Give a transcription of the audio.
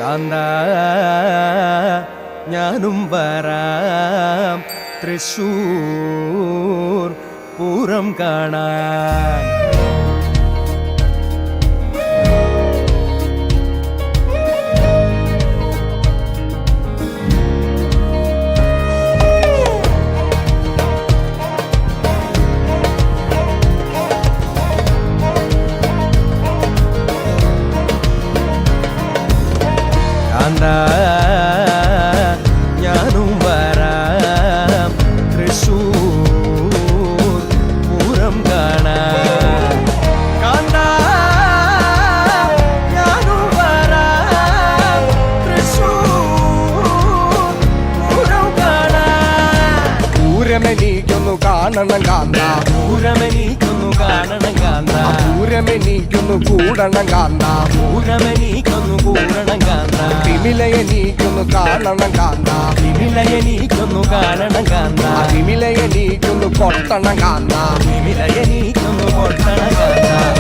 കാന്ത ഞാനും വരാം തൃശ്ശൂർ പൂരം കാണാൻ. കാന്ത ഞാനും വരാം തൃശ്ശൂർ പൂരം കാണാൻ. കാന്ത ഞാനും വരാം തൃശ്ശൂർ പൂരം കാണാൻ. പൂരമെനിക്കൊന്നു കാണണം കാന്ത, പൂരമെനിക്കൊന്നു കാണണം കാന്ത, പൂരമെനിക്കൊന്നു കൂടണം കാന്ത, പൂരമെനിക്കൊന്നു കൂടണം കാന്ത, തിമിലയെനിക്കൊന്നു കാണണം കാന്ത, തിമിലയെനിക്കൊന്നു കാണണം കാന്ത, തിമിലയെനിക്കൊന്നു കൊട്ടണം കാന്ത, തിമിലയെനിക്കൊന്നു കൊട്ടണം കാന്ത.